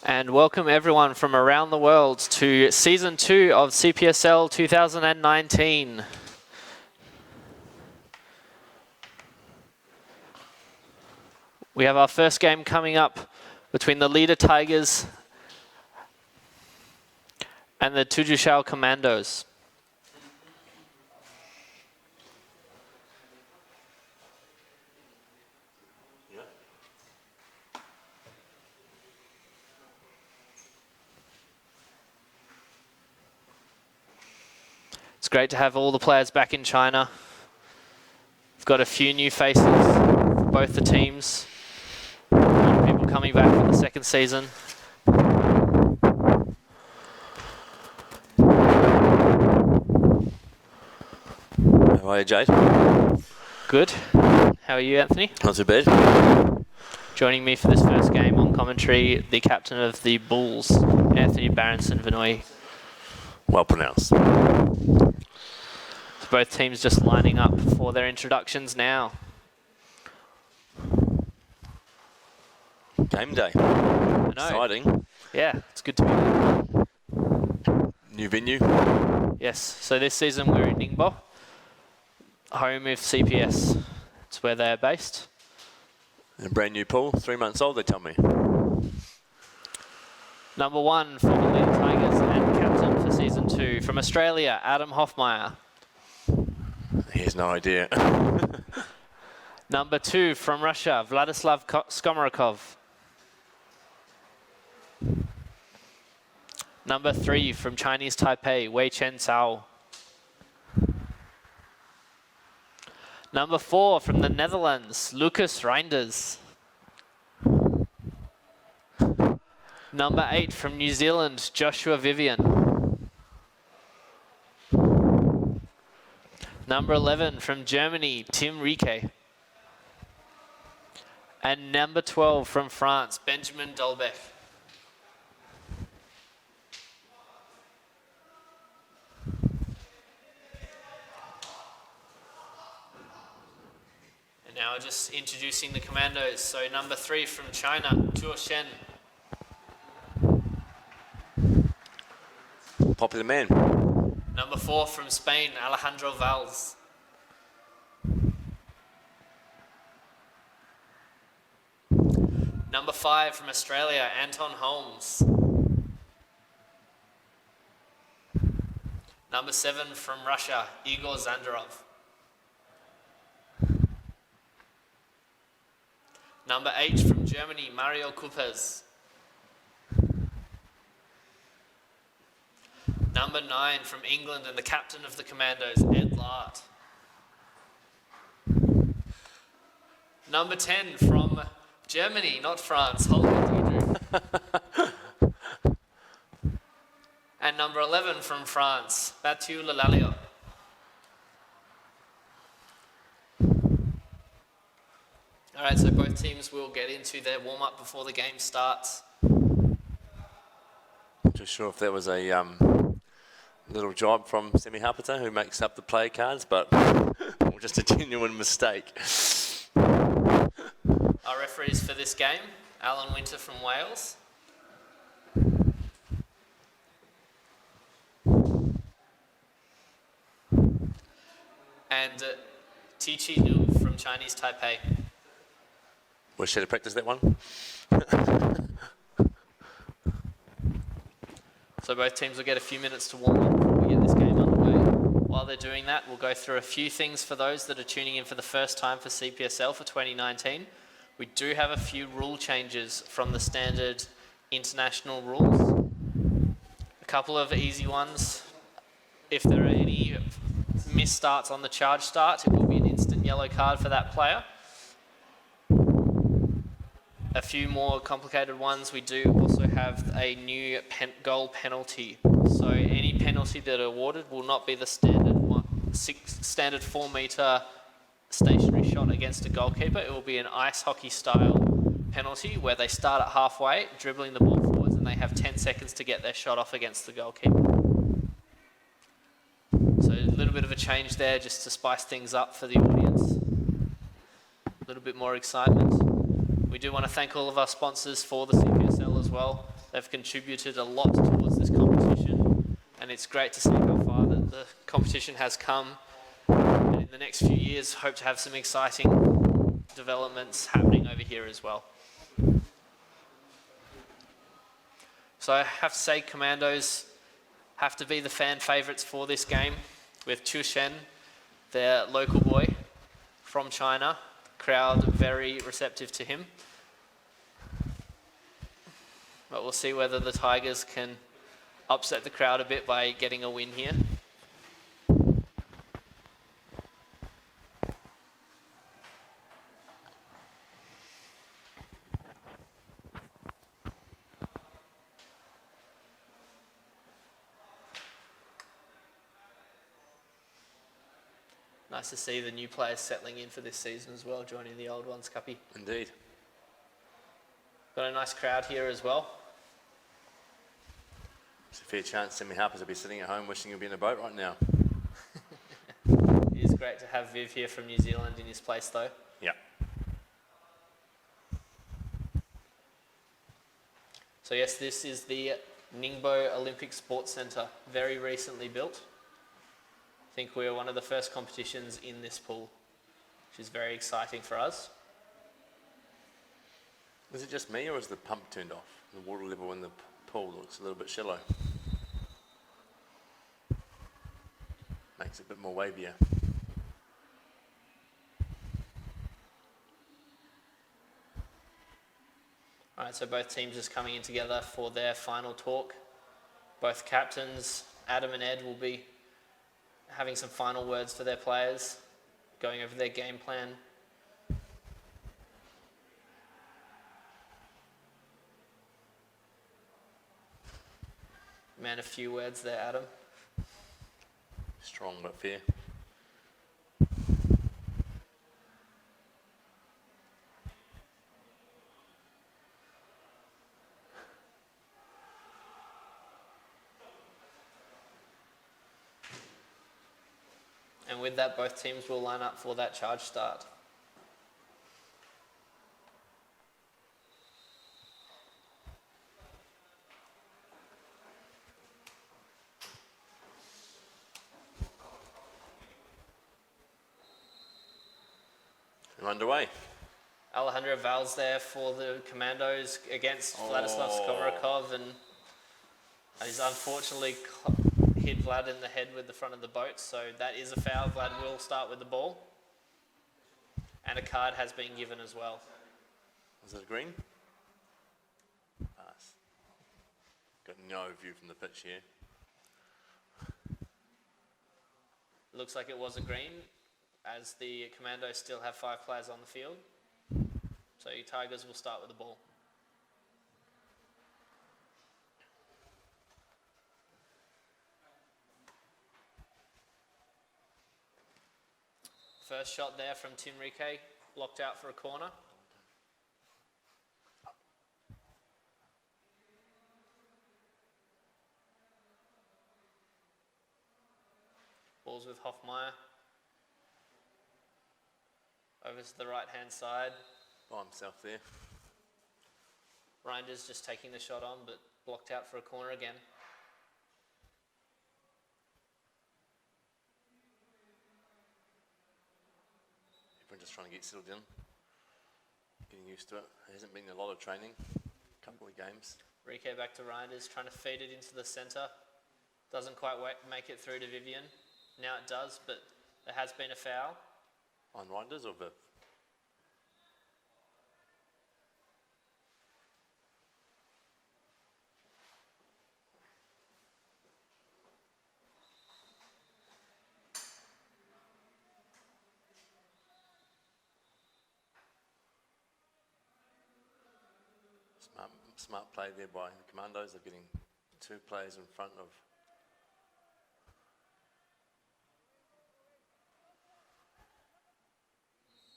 And welcome everyone from around the world to Season 2 of CPSL 2019. We have our first game coming up between the LIDA Tigers and the TUJISHOU Commandos. It's great to have all the players back in China. We've got a few new faces for both the teams. A lot of people coming back for the second season. How are you, Jade? Good. How are you, Anthony? Not too bad. Joining me for this first game on commentary, the captain of the Bulls, Anthony Barronson-Vinoy. Well pronounced. Both teams just lining up for their introductions now. Game day. I know. Exciting. Yeah, it's good to be here. New venue. Yes, so this season we're in Ningbo, home of CPS. It's where they're based. A brand new pool, 3 months old, they tell me. Number 1 for the LIDA Tigers and captain for Season 2 from Australia, Adam Hoffmeyer. He has no idea. Number 2 from Russia, Vladislav Skomarikov. Number 3 from Chinese Taipei, Wei Chen Cao. Number 4 from the Netherlands, Lucas Reinders. Number 8 from New Zealand, Joshua Vivian. Number 11 from Germany, Tim Rieke. And number 12 from France, Benjamin Dolbeck. And now just introducing the commandos. So number 3 from China, Zhuo Shen. Popular man. Number 4 from Spain, Alejandro Valls. Number 5 from Australia, Anton Holmes. Number 7 from Russia, Igor Zandarov. Number 8 from Germany, Mario Kupers. Number 9 from England and the captain of the Commandos, Ed Lart. Number 10 from Germany, not France, Holger Dudru. And number 11 from France, Batu Lalaliot. All right, so both teams will get into their warm-up before the game starts. Not too sure if that was a little job from Semi Harpiter, who makes up the play cards, but or just a genuine mistake. Our referees for this game, Alan Winter from Wales. And Tichi Liu from Chinese Taipei. We should have practiced that one. So both teams will get a few minutes to warm up before we get this game underway. While they're doing that, we'll go through a few things for those that are tuning in for the first time for CPSL for 2019. We do have a few rule changes from the standard international rules. A couple of easy ones. If there are any missed starts on the charge start, it will be an instant yellow card for that player. A few more complicated ones, we do also have a new goal penalty. So any penalty that are awarded will not be the standard 4 metre stationary shot against a goalkeeper. It will be an ice hockey style penalty where they start at halfway, dribbling the ball forwards, and they have 10 seconds to get their shot off against the goalkeeper. So a little bit of a change there just to spice things up for the audience. A little bit more excitement. We do want to thank all of our sponsors for the CPSL as well. They've contributed a lot towards this competition, and it's great to see how far that the competition has come. And in the next few years, hope to have some exciting developments happening over here as well. So I have to say, Commandos have to be the fan favourites for this game, with Chushen, their local boy from China. Crowd very receptive to him. But we'll see whether the Tigers can upset the crowd a bit by getting a win here. Nice to see the new players settling in for this season as well, joining the old ones, Cuppy. Indeed. Got a nice crowd here as well. There's a fair chance Semi Harpers will be sitting at home wishing he'd be in a boat right now. It is great to have Viv here from New Zealand in his place though. Yeah. So yes, this is the Ningbo Olympic Sports Centre, very recently built. I think we're one of the first competitions in this pool, which is very exciting for us. Is it just me, or is the pump turned off? The water level in the pool looks a little bit shallow. Makes it a bit more wavier. Alright, so both teams just coming in together for their final talk. Both captains, Adam and Ed, will be having some final words for their players, going over their game plan. Man, a few words there, Adam. Strong but fair. And with that, both teams will line up for that charge start. We're underway. Alejandro Val's there for the Commandos against Vladislav Skomarikov, and he's unfortunately hit Vlad in the head with the front of the boat, so that is a foul. Vlad will start with the ball. And a card has been given as well. Was it a green? Pass. Got no view from the pitch here. Looks like it was a green, as the Commandos still have 5 players on the field. So Tigers will start with the ball. First shot there from Tim Rike, blocked out for a corner. Ball's with Hoffmeyer. Over to the right-hand side. By himself there. Reinders just taking the shot on, but blocked out for a corner again. Everyone just trying to get settled in. Getting used to it. There hasn't been a lot of training. A couple of games. Rike back to Reinders, trying to feed it into the centre. Doesn't quite make it through to Vivian. Now it does, but there has been a foul. On Reinders or Viv? Smart play there by the Commandos. They're getting 2 players in front of.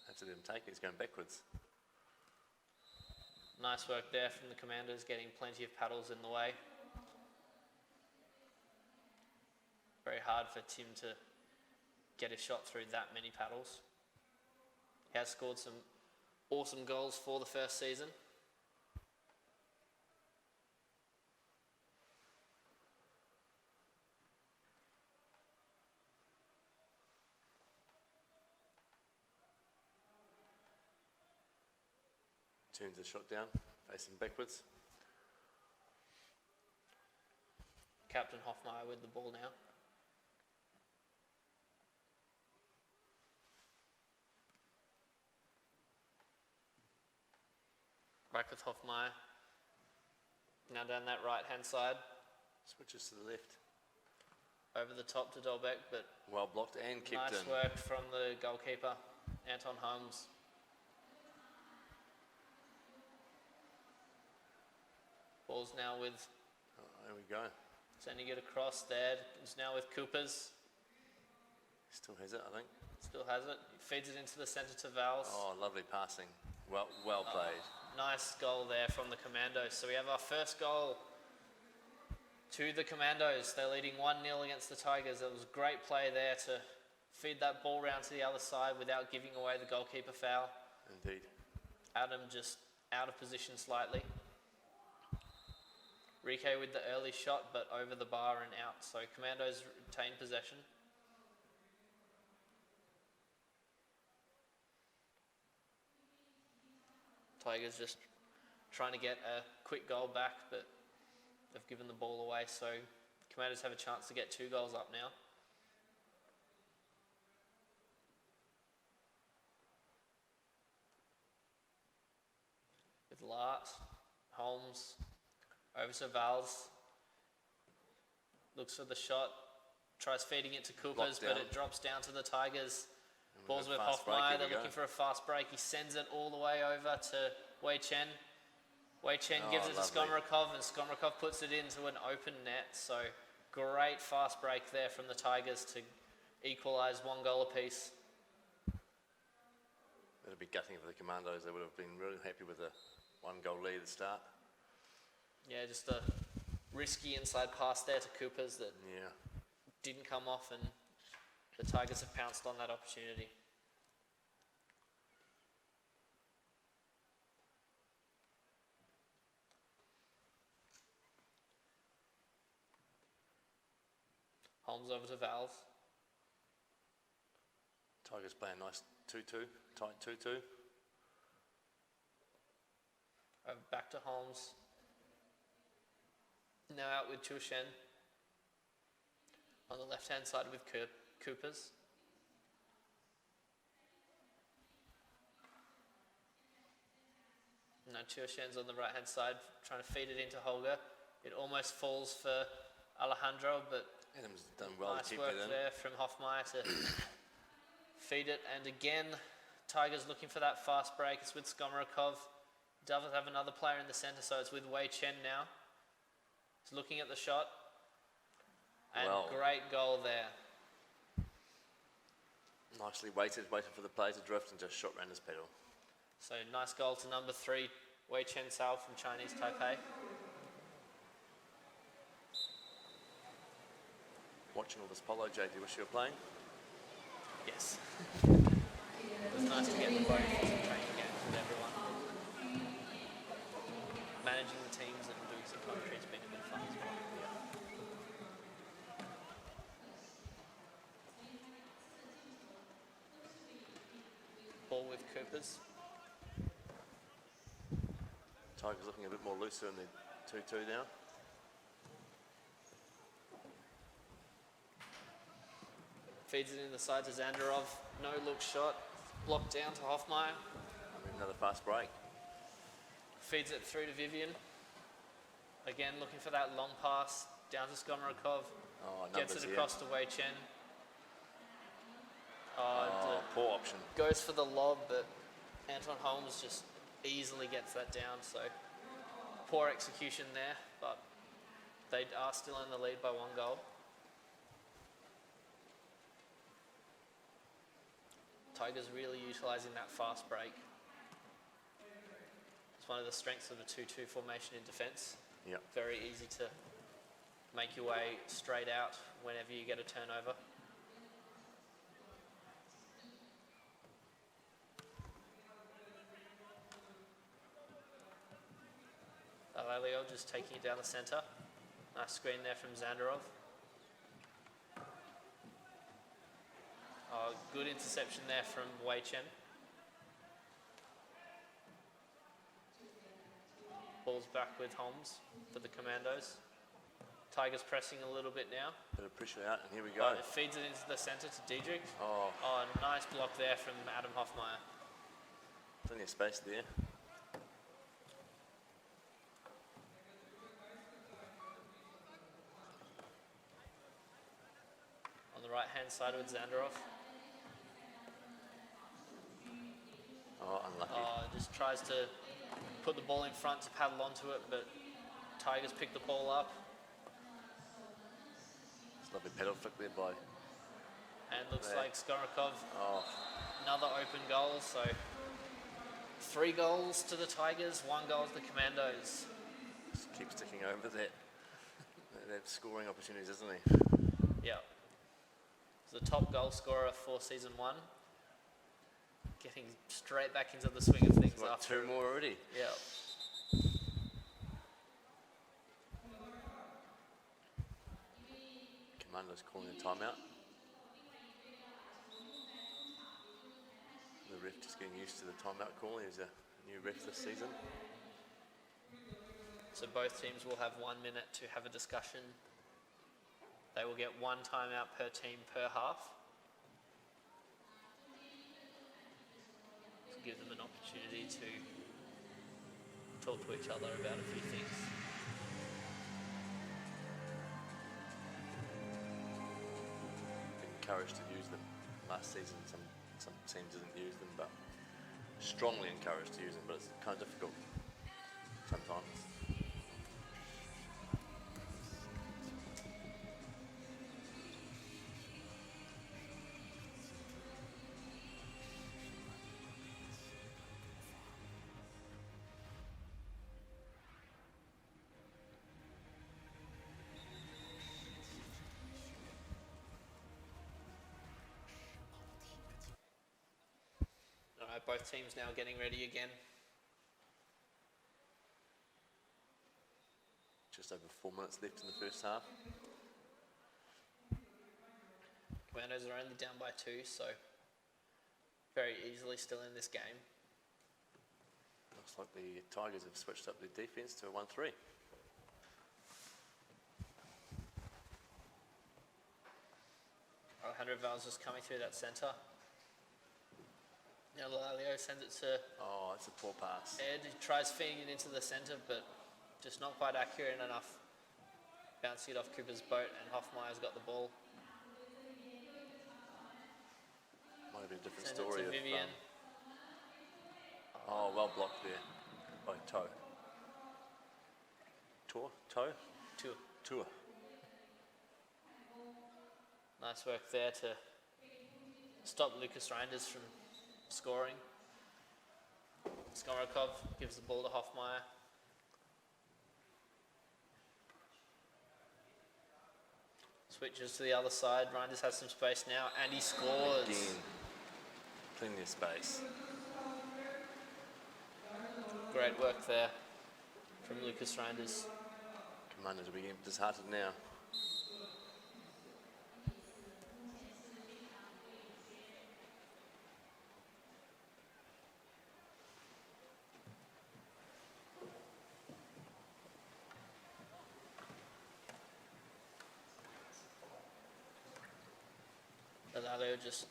Have to let him take it. He's going backwards. Nice work there from the Commandos, getting plenty of paddles in the way. Very hard for Tim to get a shot through that many paddles. He has scored some awesome goals for the first season. Turns the shot down, facing backwards. Captain Hoffmeyer with the ball now. Back with Hoffmeyer. Now down that right-hand side. Switches to the left. Over the top to Dolbeck, but Well blocked and kicked nice in. work from the goalkeeper, Anton Holmes. Ball's now with, Oh, there we go. sending it across there. It's now with Coopers. Still has it, I think. Still has it. Feeds it into the centre to Vals. Oh, lovely passing. Well played. Nice goal there from the Commandos. So we have our first goal to the Commandos. They're leading 1-0 against the Tigers. It was great play there to feed that ball round to the other side without giving away the goalkeeper foul. Indeed. Adam just out of position slightly. Rike with the early shot, but over the bar and out. So Commandos retain possession. Tigers just trying to get a quick goal back, but they've given the ball away. So Commandos have a chance to get 2 goals up now. With Lart, Holmes, over to Vals. Looks for the shot. Tries feeding it to Coopers, but it drops down to the Tigers. Ball's with Hoffmeyer. They're looking for a fast break. He sends it all the way over to Wei Chen. Wei Chen gives it to Skomrakov, and Skomrakov puts it into an open net. So great fast break there from the Tigers to equalise 1 goal apiece. It'll be gutting for the Commandos. They would have been really happy with a 1-goal lead at the start. Yeah, just a risky inside pass there to Coopers that didn't come off, and the Tigers have pounced on that opportunity. Holmes over to Valve. Tigers play a nice 2-2, tight 2-2. Over back to Holmes. Now out with Chu Shen. On the left-hand side with Coopers. Now Chu Shen's on the right-hand side, trying to feed it into Holger. It almost falls for Alejandro, but Adam's done well nice to keep work it in. there from Hoffmeyer to feed it. And again, Tigers looking for that fast break. It's with Skomrakov. Doesn't have another player in the centre, so it's with Wei Chen now. He's looking at the shot. And great goal there. Nicely waited for the play to drift and just shot round his pedal. So nice goal to number 3, Wei Chen Sao from Chinese Taipei. Watching all this polo, JD, wish you were playing? Yes. It was nice to get the both training games with everyone. Managing the teams and doing some commentary has been a bit of fun as well. Ball with Coopers. Tigers looking a bit more looser in the 2-2 now. Feeds it in the side to Zandarov. No look shot. Blocked down to Hoffmeyer. Another fast break. Feeds it through to Vivian. Again, looking for that long pass down to Skomrakov. Gets it across to Wei Chen. Poor option. Goes for the lob, but Anton Holmes just easily gets that down. So poor execution there, but they are still in the lead by 1 goal. Tigers really utilising that fast break. It's one of the strengths of the 2-2 formation in defence. Yep. Very easy to make your way straight out whenever you get a turnover. Alalio just taking it down the centre. Nice screen there from Zandarov. Good interception there from Wei Chen. Ball's back with Holmes for the Commandos. Tigers pressing a little bit now. Bit of pressure out, and here we go. It feeds it into the centre to Diedrich. Oh, Oh, nice block there from Adam Hoffmeyer. plenty of space there. On the right-hand side with Zandarov. Oh, unlucky. Just tries to put the ball in front to paddle onto it, but Tigers pick the ball up. It's lovely pedal flick there by. And looks There. like Skorokov, Oh, another open goal. So 3 goals to the Tigers, 1 goal to the Commandos. just keeps sticking over that. That scoring opportunities, isn't he? Yeah. He's the top goal scorer for season 1. Getting straight back into the swing of things What, after. 2 more already? Yeah. Commando's calling a timeout. The ref just getting used to the timeout call. He's a new ref this season. So both teams will have 1 minute to have a discussion. They will get 1 timeout per team per half. To give them an opportunity to talk to each other about a few things. Been encouraged to use them. Last season, some teams didn't use them, but strongly encouraged to use them. But it's kind of difficult sometimes. Alright, both teams now getting ready again. Just over 4 minutes left in the first half. Commandos are only down by 2, so very easily still in this game. Looks like the Tigers have switched up their defence to a 1-3. Alejandro Val's just coming through that centre. Now Lalio sends it to Oh, it's a poor pass. Ed. He tries feeding it into the centre, but just not quite accurate enough. Bouncing it off Cooper's boat, and Hoffmeyer's got the ball. Might have been a different Send story it to if, Vivian. oh, well blocked there by Toe. Toe? Two. Tour. Nice work there to stop Lucas Reinders from scoring. Skorokov gives the ball to Hoffmeyer. Switches to the other side. Reinders has some space now, and he scores. Again. Plenty of space. Great work there from Lucas Reinders. Commandos will be getting disheartened now. Lalio just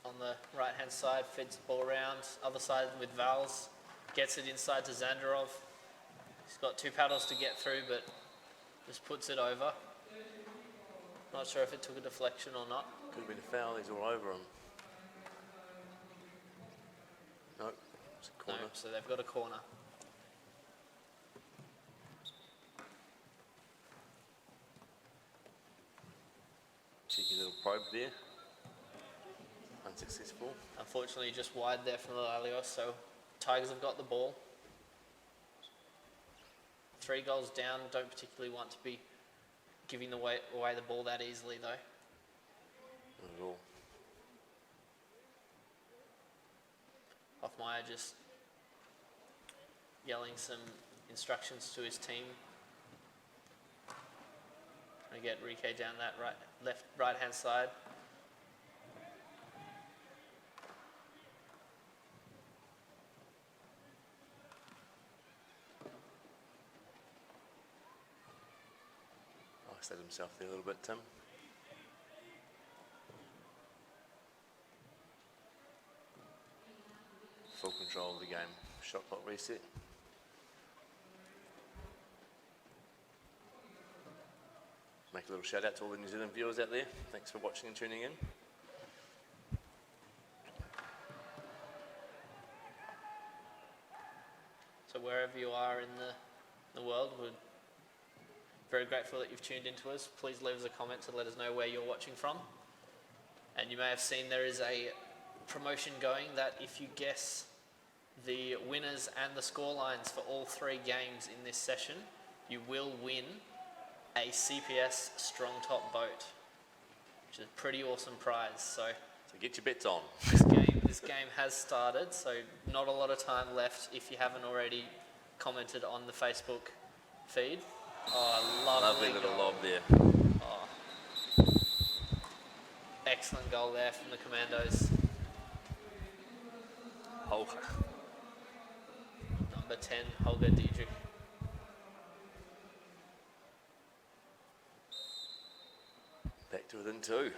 on the right hand side, feeds the ball around. Other side with Vals, gets it inside to Zandarov. He's got 2 paddles to get through, but just puts it over. Not sure if it took a deflection or not. Could have been a foul, he's all over him. Nope, it's a corner. No, so they've got a corner. Cheeky little probe there. Unsuccessful. Unfortunately, just wide there from Lalio, so Tigers have got the ball. 3 goals down, don't particularly want to be giving away the ball that easily though. Not at all. Hoffmeyer just yelling some instructions to his team. Trying to get Rike down that right hand side. Backstabbed himself there a little bit, Tim. Full control of the game. Shot clock reset. Make a little shout out to all the New Zealand viewers out there. Thanks for watching and tuning in. So wherever you are in the world, we're very grateful that you've tuned into us. Please leave us a comment to let us know where you're watching from. And you may have seen there is a promotion going that if you guess the winners and the scorelines for all 3 games in this session, you will win a CPS Strong Top boat, which is a pretty awesome prize. So get your bets on. This game has started, so not a lot of time left if you haven't already commented on the Facebook feed. Oh, lovely little goal. lob there. Oh. Excellent goal there from the Commandos. Holger. Number 10, Holger Diedrich. Back to within 2.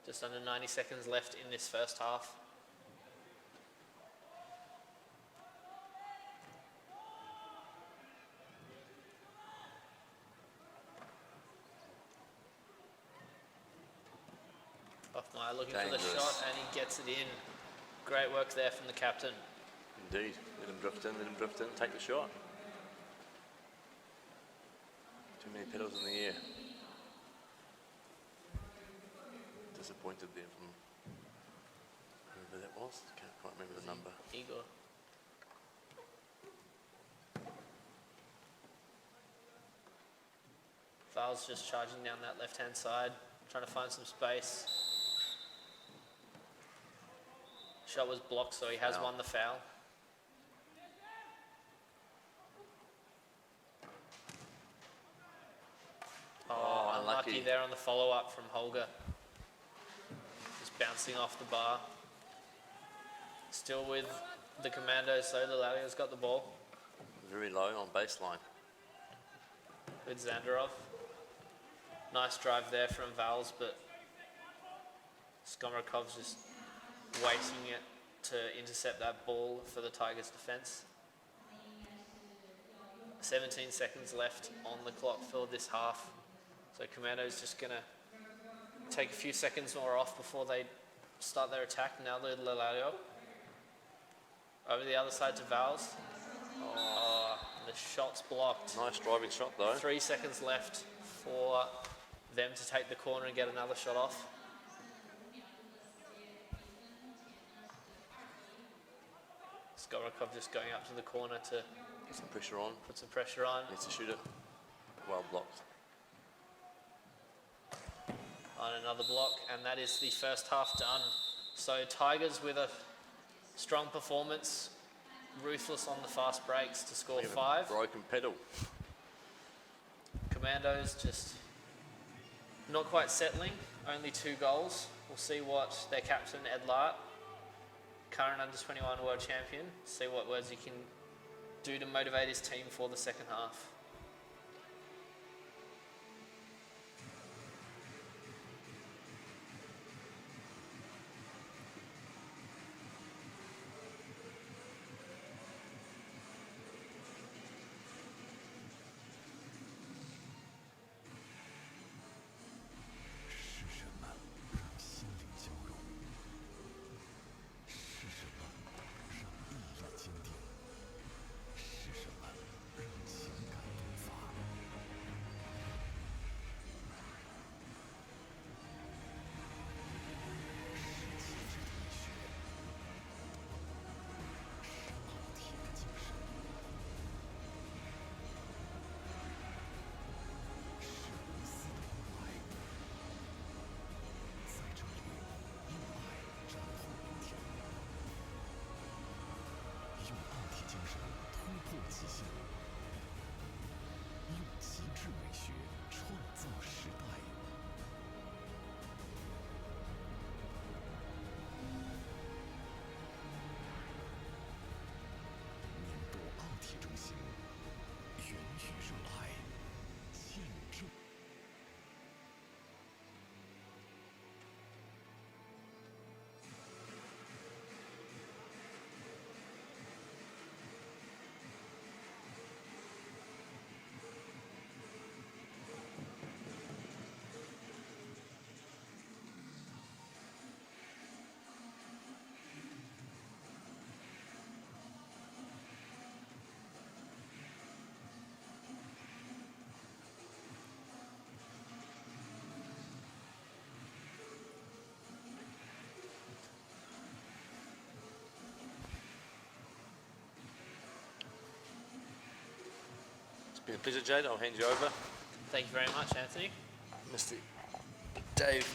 Just under 90 seconds left in this first half. Hoffmeyer looking for the shot, and he gets it in. Great work there from the captain. Indeed. Let him drift in, take the shot. Too many pedals in the air. Disappointed there from whoever that was. Can't quite remember the number. Igor. Val's just charging down that left-hand side, trying to find some space. Shot was blocked, so he has won the foul. Oh, unlucky there on the follow-up from Holger. Just bouncing off the bar. Still with the Commandos, so Lilalio's got the ball. Very low on baseline. With Zandarov. Nice drive there from Vals, but Skomrakov's just waiting it to intercept that ball for the Tigers' defence. 17 seconds left on the clock for this half. So Commando's just going to take a few seconds more off before they start their attack. Now Lilalio. Over the other side to Vals. Oh, the shot's blocked. Nice driving shot though. 3 seconds left for them to take the corner and get another shot off. Skorakov just going up to the corner to Put some pressure on. Put some pressure on. Needs to shoot it. Well blocked. On another block, and that is the first half done. So Tigers with a strong performance, ruthless on the fast breaks to score 5. Broken pedal. Commandos just not quite settling, only 2 goals. We'll see what their captain Ed Lart, current under-21 world champion, see what words he can do to motivate his team for the second half. been a pleasure, Jade. I'll hand you over. Thank you very much, Anthony. Mr. Dave.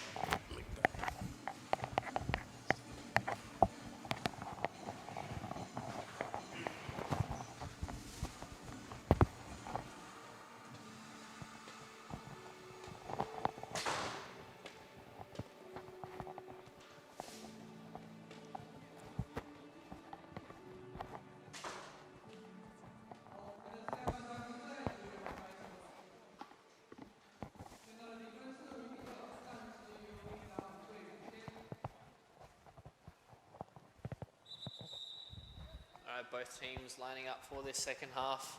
All right, both teams lining up for this second half.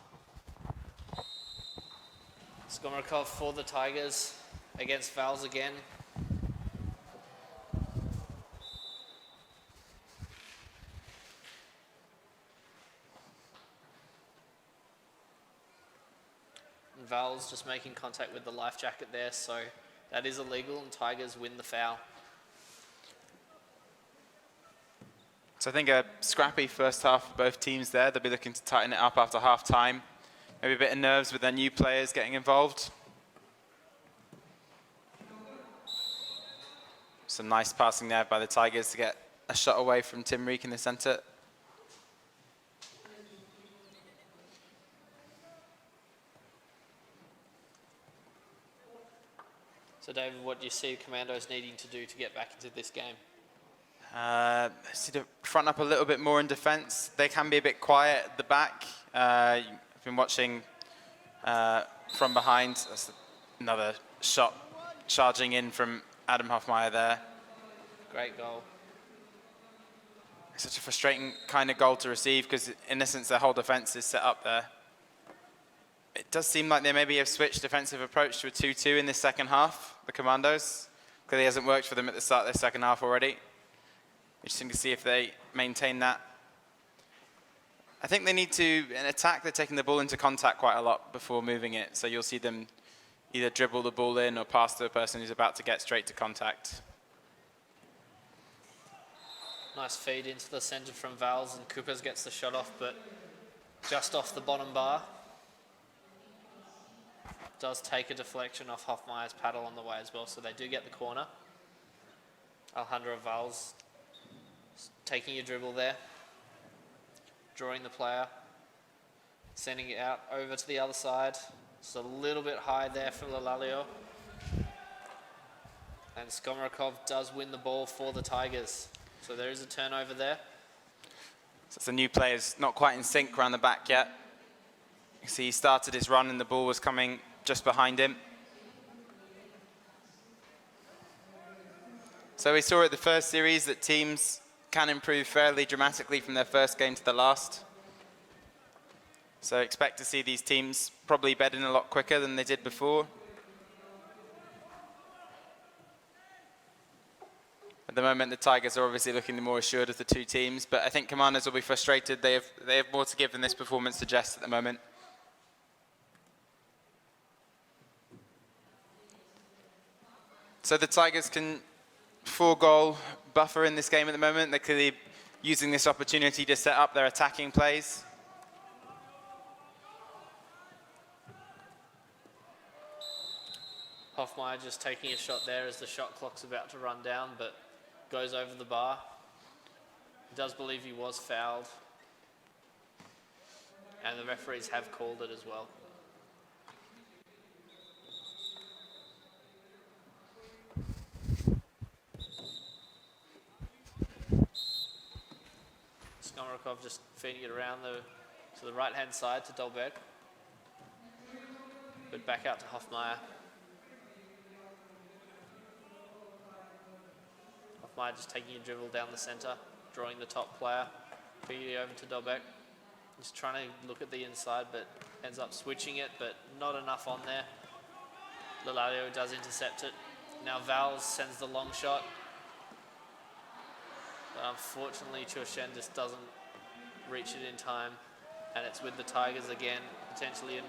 Skomarkov for the Tigers against Vals again. And Vals just making contact with the life jacket there, so that is illegal and Tigers win the foul. So I think a scrappy first half for both teams there. They'll be looking to tighten it up after half time. Maybe a bit of nerves with their new players getting involved. Some nice passing there by the Tigers to get a shot away from Tim Reek in the centre. So David, what do you see Commandos needing to do to get back into this game? See to front up a little bit more in defence. They can be a bit quiet at the back. I've been watching from behind. That's another shot charging in from Adam Hoffmeyer there. Great goal. It's such a frustrating kind of goal to receive because in essence their whole defence is set up there. It does seem like they maybe have switched defensive approach to a 2-2 in this second half, the Commandos. Clearly hasn't worked for them at the start of their second half already. Interesting to see if they maintain that. I think they need to, in attack, they're taking the ball into contact quite a lot before moving it. So you'll see them either dribble the ball in or pass to the person who's about to get straight to contact. Nice feed into the centre from Vals, and Coopers gets the shot off, but just off the bottom bar. Does take a deflection off Hoffmeyer's paddle on the way as well, so they do get the corner. Alejandro Vals taking a dribble there, drawing the player, sending it out over to the other side. Just a little bit high there for Lalalio. And Skomarkov does win the ball for the Tigers. So there is a turnover there. So it's the new players not quite in sync around the back yet. You see he started his run and the ball was coming just behind him. So we saw at the first series that teams can improve fairly dramatically from their first game to the last. So expect to see these teams probably bed in a lot quicker than they did before. At the moment, the Tigers are obviously looking the more assured of the two teams, but I think Commandos will be frustrated. They have more to give than this performance suggests at the moment. So the Tigers can 4-goal buffer in this game at the moment. They're clearly using this opportunity to set up their attacking plays. Hoffmeyer just taking a shot there as the shot clock's about to run down, but goes over the bar. He does believe he was fouled. And the referees have called it as well. Skomarkov just feeding it around to the right-hand side to Dolberg. But back out to Hoffmeyer. Hoffmeyer just taking a dribble down the centre, drawing the top player, feeding it over to Dolberg. Just trying to look at the inside, but ends up switching it, but not enough on there. Lalalio does intercept it. Now Vals sends the long shot. But unfortunately, Choshen just doesn't reach it in time. And it's with the Tigers again, potentially an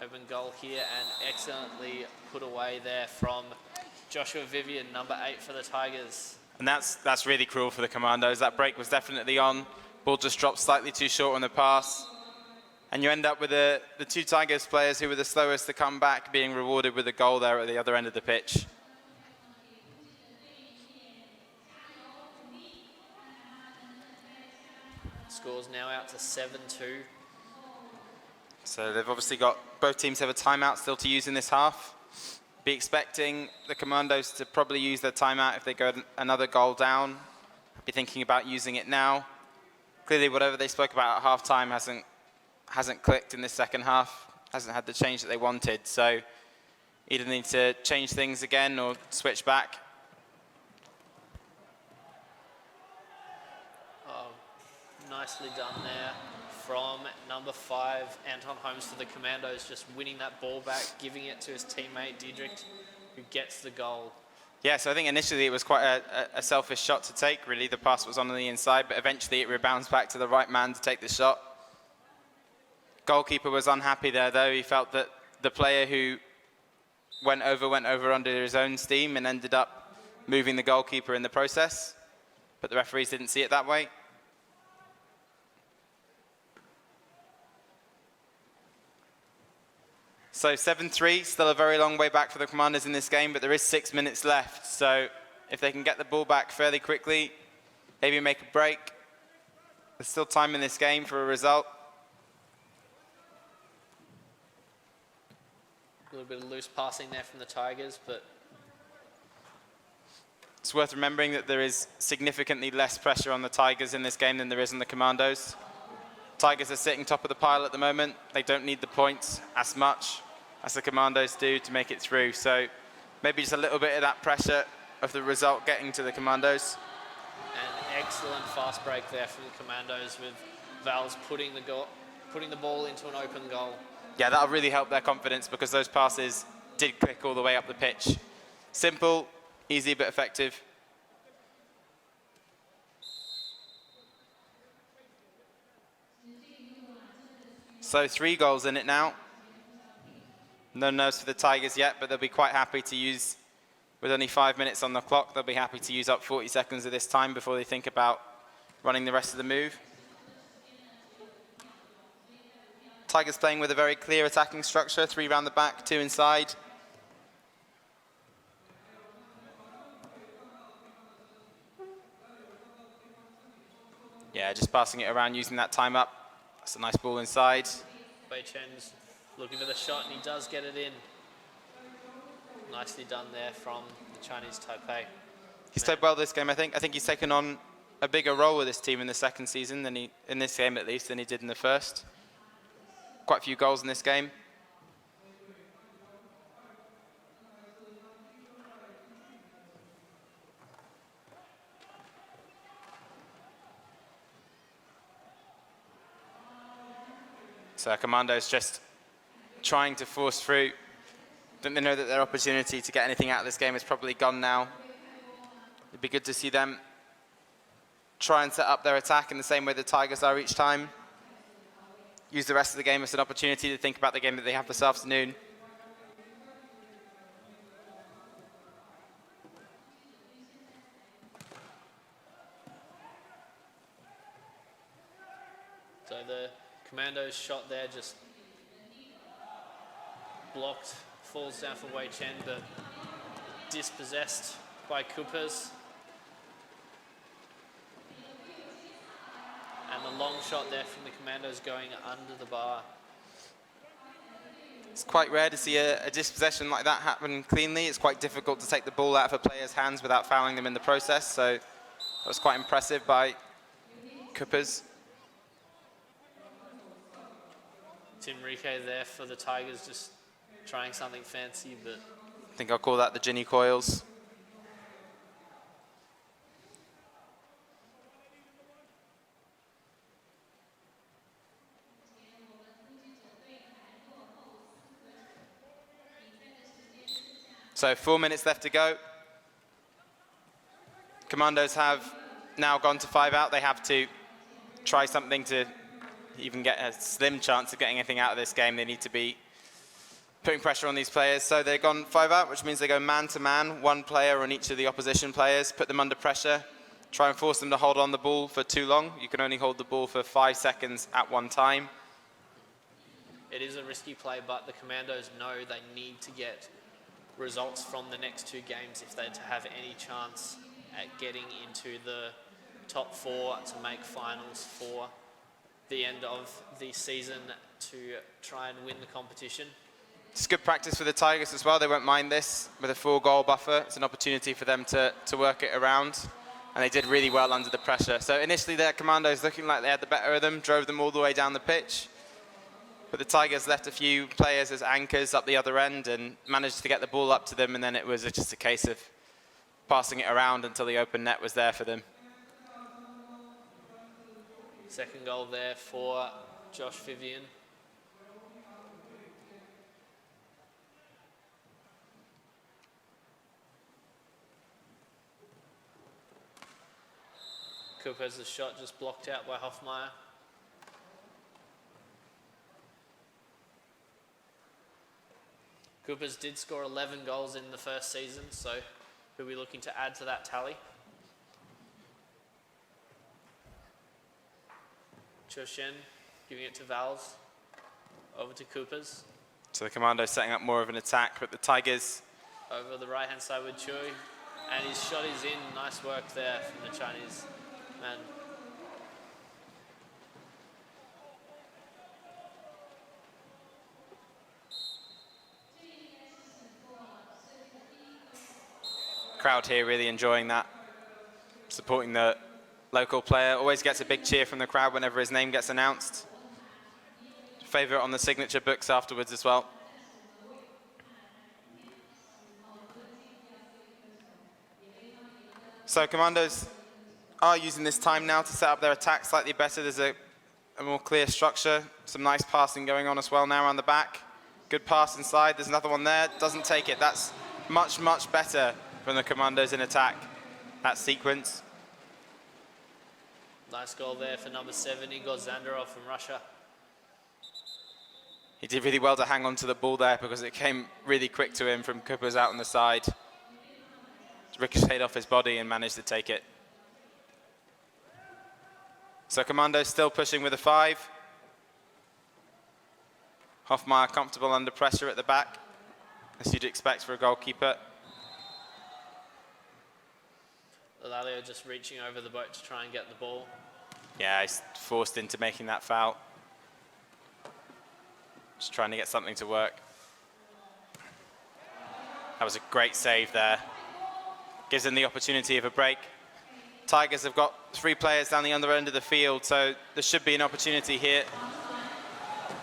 open goal here, and excellently put away there from Joshua Vivian, number 8 for the Tigers. And that's really cruel for the Commandos. That break was definitely on. Ball just dropped slightly too short on the pass. And you end up with the two Tigers players who were the slowest to come back being rewarded with a goal there at the other end of the pitch. Scores now out to 7-2. So they've obviously got, both teams have a timeout still to use in this half. Be expecting the Commandos to probably use their timeout if they go another goal down. Be thinking about using it now. Clearly whatever they spoke about at half-time hasn't clicked in this second half, hasn't had the change that they wanted. So either need to change things again or switch back. Oh, nicely done there from number 5, Anton Holmes for the Commandos, just winning that ball back, giving it to his teammate Diedrich, who gets the goal. Yeah, so I think initially it was quite a selfish shot to take, really. The pass was on the inside, but eventually it rebounds back to the right man to take the shot. Goalkeeper was unhappy there, though. He felt that the player who went over under his own steam and ended up moving the goalkeeper in the process. But the referees didn't see it that way. So 7-3, still a very long way back for the Commanders in this game, but there is 6 minutes left. So if they can get the ball back fairly quickly, maybe make a break. There's still time in this game for a result. A little bit of loose passing there from the Tigers, but it's worth remembering that there is significantly less pressure on the Tigers in this game than there is on the Commandos. Tigers are sitting top of the pile at the moment. They don't need the points as much as the Commandos do to make it through. So maybe just a little bit of that pressure of the result getting to the Commandos. an excellent fast break there from the Commandos, with Val's putting the ball into an open goal. Yeah, that'll really help their confidence because those passes did click all the way up the pitch. Simple, easy, but effective. So 3 goals in it now. No nerves for the Tigers yet, but they'll be quite happy to use, with only 5 minutes on the clock, they'll be happy to use up 40 seconds of this time before they think about running the rest of the move. Tigers playing with a very clear attacking structure, 3 round the back, 2 inside. Yeah, just passing it around, using that time up. That's a nice ball inside. Wei Chen's looking for the shot, and he does get it in. Nicely done there from the Chinese Taipei. He's played well this game, I think. I think he's taken on a bigger role with this team in the second season than in this game at least, than he did in the first. Quite a few goals in this game. So Commando's just trying to force through. Don't they know that their opportunity to get anything out of this game is probably gone now? It'd be good to see them try and set up their attack in the same way the Tigers are each time. Use the rest of the game as an opportunity to think about the game that they have this afternoon. So the Commandos shot there just blocked, falls down for Wei Chen, but dispossessed by Coopers. And the long shot there from the Commandos going under the bar. It's quite rare to see a dispossession like that happen cleanly. It's quite difficult to take the ball out of a player's hands without fouling them in the process. So that was quite impressive by Coopers. Tim Rique there for the Tigers, just trying something fancy, but I think I'll call that the Ginny Coils. So 4 minutes left to go. Commandos have now gone to 5 out. They have to try something to even get a slim chance of getting anything out of this game. They need to be putting pressure on these players. So they've gone 5 out, which means they go man to man, 1 player on each of the opposition players, put them under pressure, try and force them to hold on the ball for too long. You can only hold the ball for 5 seconds at one time. it is a risky play, but the Commandos know they need to get results from the next 2 games if they're to have any chance at getting into the top 4 to make finals for the end of the season to try and win the competition. It's good practice for the Tigers as well. They won't mind this with a 4-goal buffer. It's an opportunity for them to work it around. And they did really well under the pressure. So initially their Commandos looking like they had the better of them, drove them all the way down the pitch. But the Tigers left a few players as anchors up the other end and managed to get the ball up to them, and then it was just a case of passing it around until the open net was there for them. Second goal there for Josh Vivian. Cooper's shot just blocked out by Hoffmeyer. Coopers did score 11 goals in the first season, so who are we looking to add to that tally? Cho Shen giving it to Vals, over to Coopers. So the Commandos setting up more of an attack, but the Tigers... Over the right-hand side with Chui, and his shot is in. Nice work there from the Chinese man. Crowd here really enjoying that, supporting the local player. Always gets a big cheer from the crowd whenever his name gets announced. Favourite on the signature books afterwards as well. So Commandos are using this time now to set up their attack slightly better. There's a more clear structure, some nice passing going on as well now around the back. Good pass inside, there's another one there, doesn't take it. That's much, much better from the Commandos in attack, that sequence. Nice goal there for number 7, Igor Zandarov from Russia. He did really well to hang on to the ball there because it came really quick to him from Coopers out on the side. Ricocheted off his body and managed to take it. So Commandos still pushing with a 5. Hoffmeyer comfortable under pressure at the back, as you'd expect for a goalkeeper. Elalio just reaching over the boat to try and get the ball. Yeah, he's forced into making that foul. Just trying to get something to work. That was a great save there. Gives them the opportunity of a break. Tigers have got 3 players down the other end of the field, so there should be an opportunity here.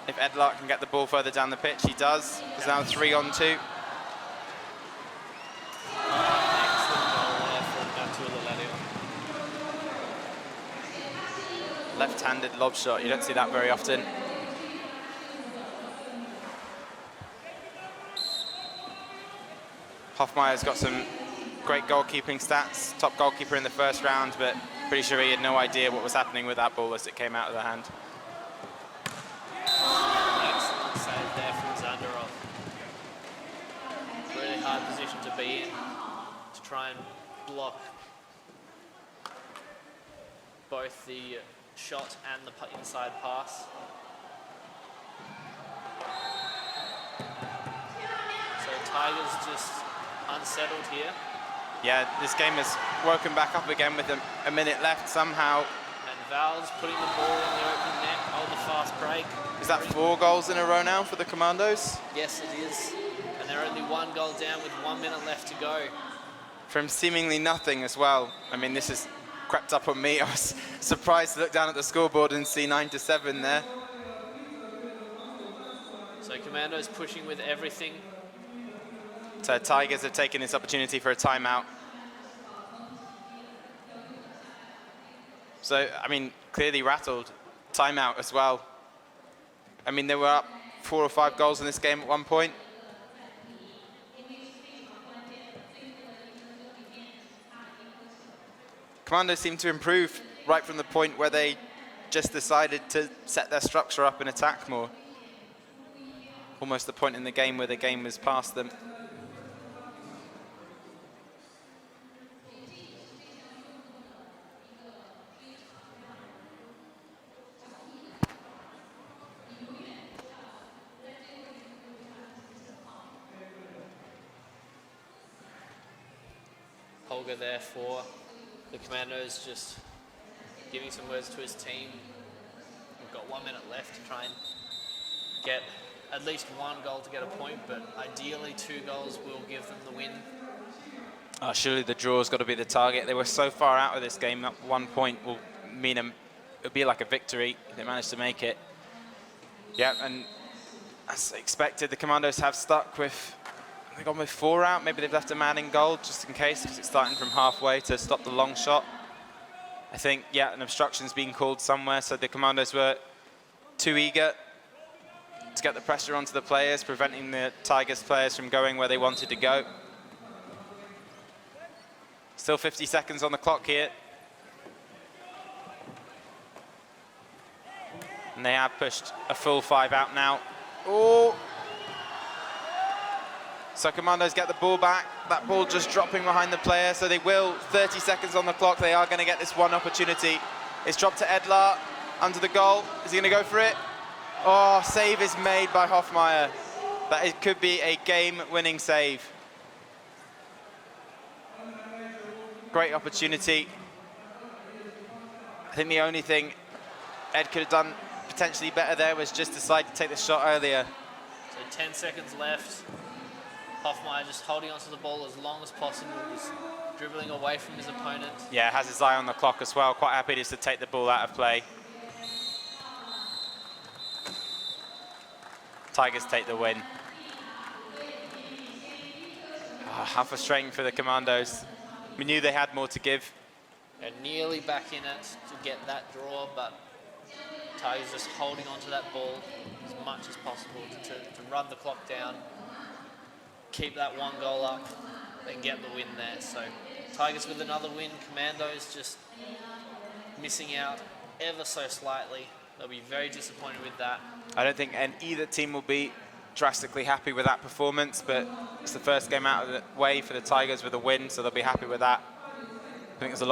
If Ed Lark can get the ball further down the pitch, he does. It's now 3-on-2. Excellent goal there from Elalio. Left-handed lob shot, you don't see that very often. Hoffmeyer's got some great goalkeeping stats, top goalkeeper in the first round, but pretty sure he had no idea what was happening with that ball as it came out of the hand. Excellent save there from Zandarov. Really hard position to be in to try and block both the shot and the inside pass. So Tigers just unsettled here. Yeah, this game has woken back up again with a minute left somehow. And Val's putting the ball in the open net on the fast break. Is that 4 goals in a row now for the Commandos? Yes, it is. And they're only 1 goal down with 1 minute left to go. From seemingly nothing as well. I mean, this has crept up on me. I was surprised to look down at the scoreboard and see 9-7 there. So Commando's pushing with everything. So Tigers have taken this opportunity for a timeout. So, I mean, clearly rattled. Timeout as well. I mean, they were up 4 or 5 goals in this game at one point. Commandos seem to improve right from the point where they just decided to set their structure up and attack more. Almost the point in the game where the game was past them. Olga there for the Commandos, just giving some words to his team. We've got 1 minute left to try and get at least one goal to get a point, but ideally 2 goals will give them the win. Surely the draw's got to be the target. They were so far out of this game that 1 point will mean it'll be like a victory if they manage to make it. Yeah, and as expected, the Commandos have stuck with, they've gone with 4 out. Maybe they've left a man in goal just in case, because it's starting from halfway to stop the long shot. I think, yeah, an obstruction's been called somewhere, so the Commandos were too eager to get the pressure onto the players, preventing the Tigers players from going where they wanted to go. Still 50 seconds on the clock here. And they have pushed a full 5 out now. Oh! So Commandos get the ball back. That ball just dropping behind the player, so they will. 30 seconds on the clock. They are going to get this one opportunity. It's dropped to Edlar under the goal. Is he going to go for it? Oh, save is made by Hoffmeyer. That could be a game-winning save. Great opportunity. I think the only thing Ed could have done potentially better there was just decide to take the shot earlier. So 10 seconds left. Hoffmeyer just holding onto the ball as long as possible, just dribbling away from his opponent. Yeah, has his eye on the clock as well. Quite happy just to take the ball out of play. Tigers take the win. Oh, how frustrating for the Commandos. We knew they had more to give. They're nearly back in it to get that draw, but Tigers just holding onto that ball as much as possible to run the clock down, keep that 1 goal up, and get the win there. So Tigers with another win. Commandos just missing out ever so slightly. They'll be very disappointed with that. I don't think either team will be drastically happy with that performance, but it's the first game out of the way for the Tigers with a win, so they'll be happy with that. I think there's a lot